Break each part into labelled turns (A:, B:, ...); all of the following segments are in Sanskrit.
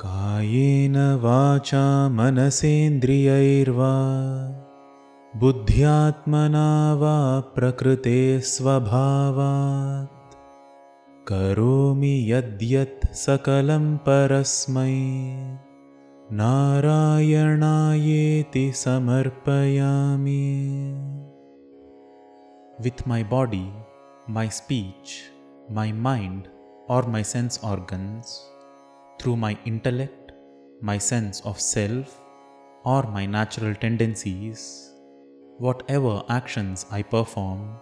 A: कायेन वाचा मनसेन्द्रियैर्वा बुद्ध्यात्मना वा प्रकृते स्वभावात् करोमि यद्यत् सकलं परस्मै नारायणायेति समर्पयामि. With my body, my speech, my mind or my sense organs, through my intellect, my sense of self or my natural tendencies, whatever actions I perform,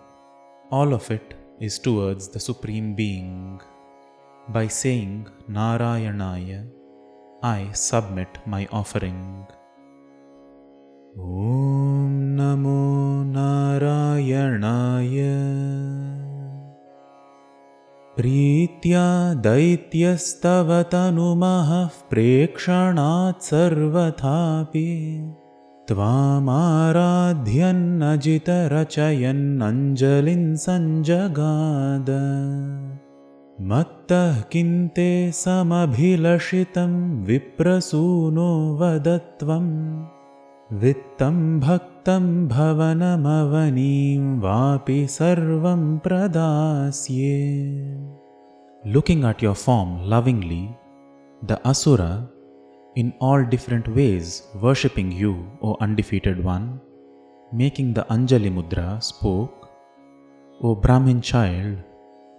A: all of it is towards the Supreme Being. By saying Narayanaya, I submit my offering. Om Namo Narayanaaya. प्रीत्या दैत्यस्तव तनुमः प्रेक्षणात् सर्वथापि त्वामाराध्यन्नजितरचयन्नञ्जलिं सञ्जगाद. मत्तः किं ते समभिलषितं विप्रसूनो वदत्वं वित्तं भक्तं भवनमवनीं वापि सर्वं प्रदास्ये. Looking at your form lovingly, the Asura, in all different ways worshipping you, O undefeated one, making the Anjali Mudra, spoke, O Brahmin child,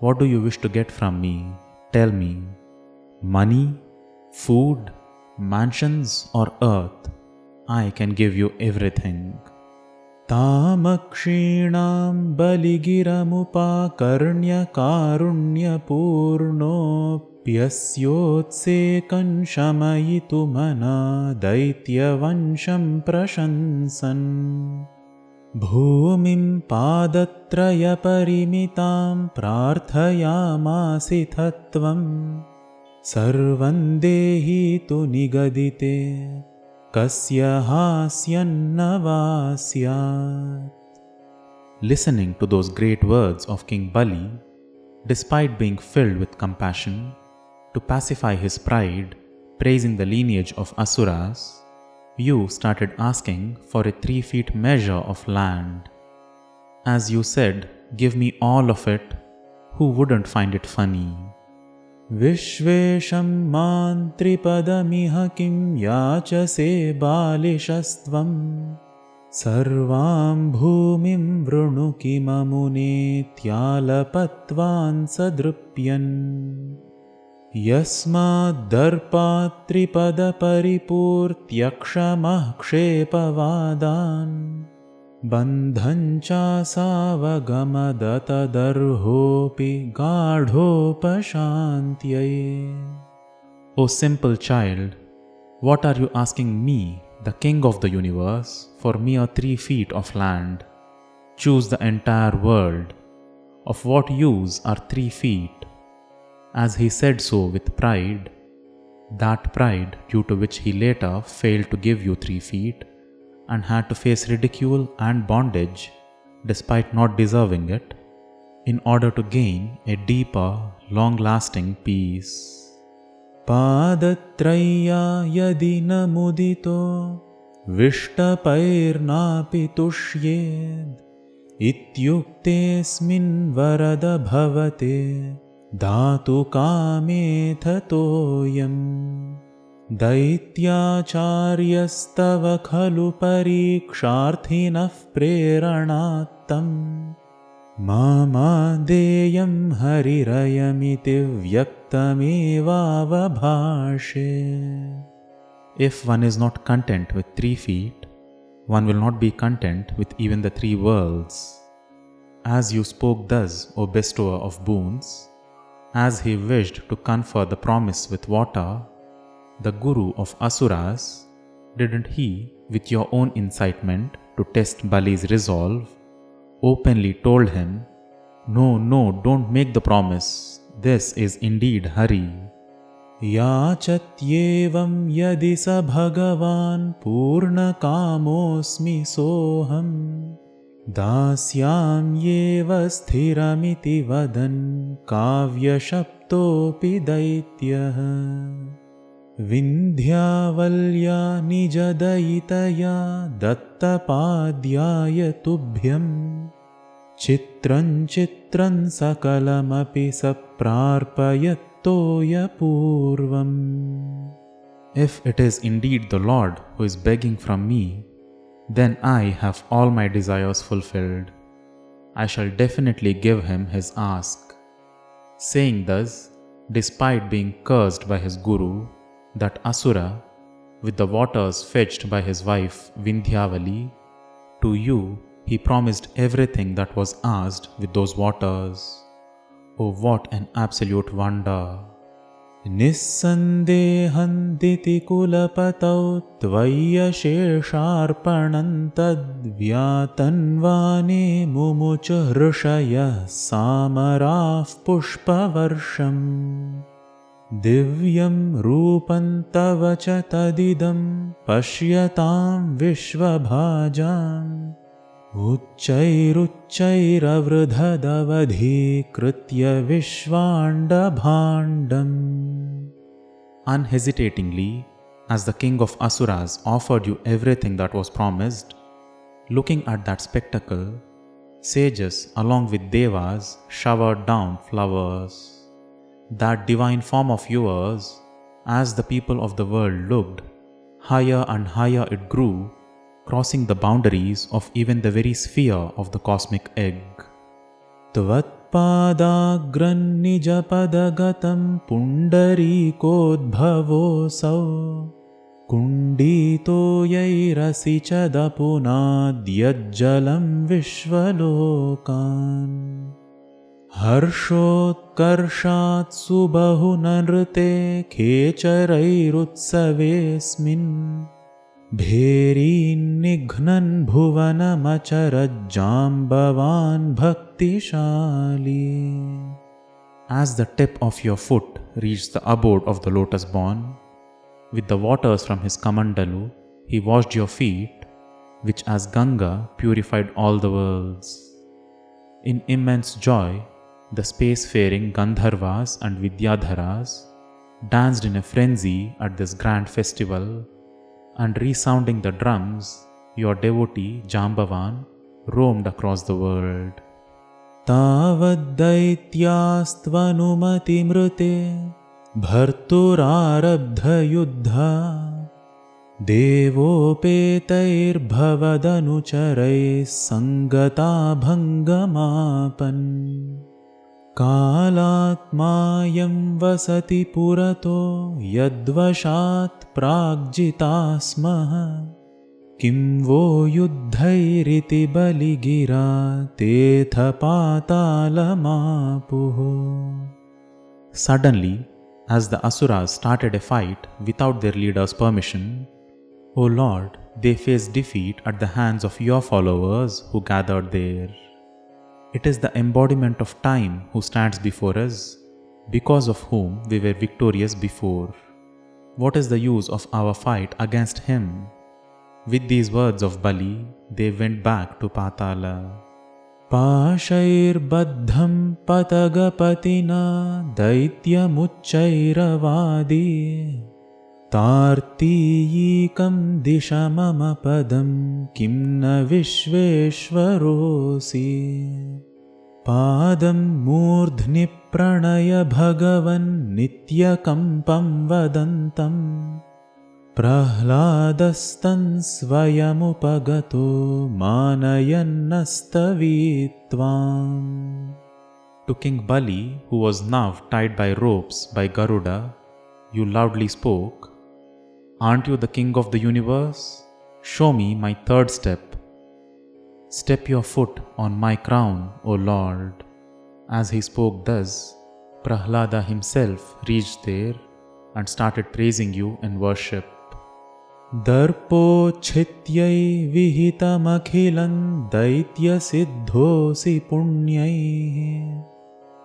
A: what do you wish to get from me? Tell me. Money, food, mansions or earth? I can give you everything. तामक्षीणां बलिगिरमुपाकर्ण्य कारुण्यपूर्णोऽप्यस्योत्सेकं शमयितुमना दैत्यवंशं प्रशंसन् भूमिं पादत्रयपरिमितां प्रार्थयामासिथ त्वं सर्वं देहीतु निगदिते Kasya hasyannava syat. Listening to those great words of King Bali, despite being filled with compassion, to pacify his pride, praising the lineage of Asuras, you started asking for a 3 feet measure of land. As you said, give me all of it, who wouldn't find it funny? विश्वेशं मां त्रिपदमिह किं याचसे बालिशस्त्वं सर्वां भूमिं वृणु किममुनेत्यालपत्वान् सदृप्यन् यस्माद्दर्पात् त्रिपदपरिपूर्त्यक्षमः क्षेपवादान् बन्धञ्चासावगमदतदर्होऽपि गाढोपशान्त्यै. O simple child, what are you asking me, the king of the universe, for mere 3 feet of land? Choose the entire world. Of what use are 3 feet? As he said so with pride, that pride due to which he later failed to give you 3 feet, and had to face ridicule and bondage despite not deserving it, in order to gain a deeper, long-lasting peace. Padatraya yadi na mudito vishtapairnapi tushyed ityuktesmin varada bhavate dhatu kame thatoyam. दैत्याचार्यस्तव खलु परीक्षार्थिनः प्रेरणात्तं मामादेयं हरिरयमिति व्यक्तमेवावभाषे. If one is not content with 3 feet, one will not be content with even the 3 worlds. As you spoke thus, O bestower of boons, as he wished to confer the promise with water, the Guru of Asuras, didn't he, with your own incitement to test Bali's resolve, openly told him, No, don't make the promise. This is indeed Hari. Yachatyevam yadi sa bhagavan purna kamosmi soham दास्यां येव स्थिरमिति वदन् काव्यशप्तोऽपि दैत्यः. विन्ध्यावल्या निजदयितया दत्तपाद्याय तुभ्यं चित्रं चित्रं सकलमपि सप्रार्पयत्तोयपूर्वम्. If it is indeed the Lord who is begging from me, then I have all my desires fulfilled. I shall definitely give him his ask. Saying thus, despite being cursed by his guru, that Asura, with the waters fetched by his wife Vindhyavali, to you he promised everything that was asked with those waters. Oh, what an absolute wonder! निस्सन्देहन्दिति कुलपतौ त्वय्यशेषार्पणं तद्व्यातन्वाने मुमुच हृषयः सामराः पुष्पवर्षम्. दिव्यं रूपं तव च तदिदं पश्यतां विश्वभाजाम्. उच्चैरुच्चैरवृधदवधीकृत्य विश्वाण्डभाण्डम्. Unhesitatingly, as the king of Asuras offered you everything that was promised, looking at that spectacle, sages along with devas showered down flowers. That divine form of yours, as the people of the world looked, higher and higher it grew, crossing the boundaries of even the very sphere of the cosmic egg. त्वत्पादाग्रन्निजपदगतं पुण्डरीकोद्भवोऽसौ कुण्डीतो यैरसिचदपुनाद्यज्जलं विश्वलोकान्. हर्षोत्कर्षात् सुबहुननृते खेचरैरुत्सवेऽस्मिन् भेरीन्निघ्नन् भुवनमचरज्जाम्बवान् भक्तिशाली. As the tip of your foot reached the abode of the lotus born, with the waters from his kamandalu he washed your feet, which as Ganga purified all the worlds. In immense joy, the spacefaring Gandharvas and Vidyadharas danced in a frenzy at this grand festival, and resounding the drums, your devotee Jambavan roamed across the world. तावद्दैत्यास्त्वनुमतिमृते भर्तुरारब्धयुद्धा देवोपेतैर्भवदनुचरैः सङ्गता भङ्गमापन्. कालात्मायं वसति पुरतो यद्वशात् प्राग्जिता स्मः. किं वो युद्धैरिति बलिगिरा तेऽथ पातालमापुः. Suddenly, as the Asuras started a fight without their leader's permission, O Lord, they faced defeat at the hands of your followers who gathered there. It is the embodiment of time who stands before us, because of whom we were victorious before. What is the use of our fight against him? With these words of Bali, they went back to Patala. पाशैर्बद्धं पतगपतिना दैत्यमुच्चैरवादी तार्तीयीकं दिश मम पदं किं न विश्वेश्वरोऽसि. पादं मूर्ध्नि प्रणय भगवन् नित्यकम्पं वदन्तं प्रह्लादस्तं स्वयमुपगतो मानयन्नस्तवीत्वाम्. To King Bali, who was now tied by ropes by Garuda, you loudly spoke, "Aren't you the king of the universe? Show me my third step. Step your foot on my crown, O Lord." As he spoke thus, Prahlada himself reached there and started praising you in worship. दर्पोच्छित्यै विहितमखिलं दैत्यसिद्धोऽसि पुण्यैः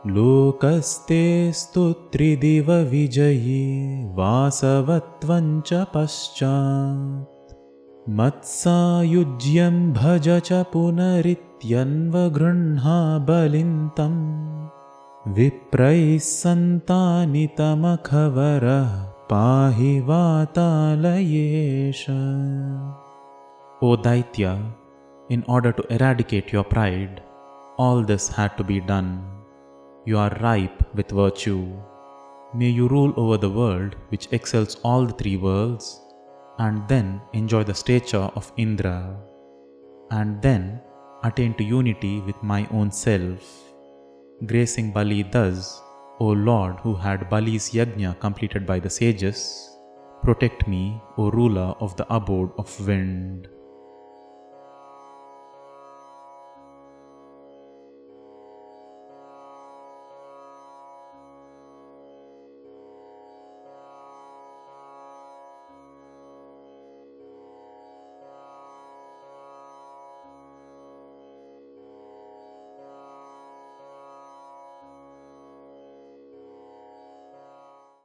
A: लोकस्ते स्तुत्रिदिव विजयी वासवत्वं च पश्चात्. मत्सायुज्यं भज च पुनरित्यन्वगृह्णा बलिं तं विप्रैः सन्तानितमखवरः Pahi Vatalayesha. O Daitya, in order to eradicate your pride, all this had to be done. You are ripe with virtue. May you rule over the world which excels all the three worlds, and then enjoy the stature of Indra, and then attain to unity with my own self. Gracing Bali thus, O Lord who had Bali's yajna completed by the sages, protect me, O ruler of the abode of wind.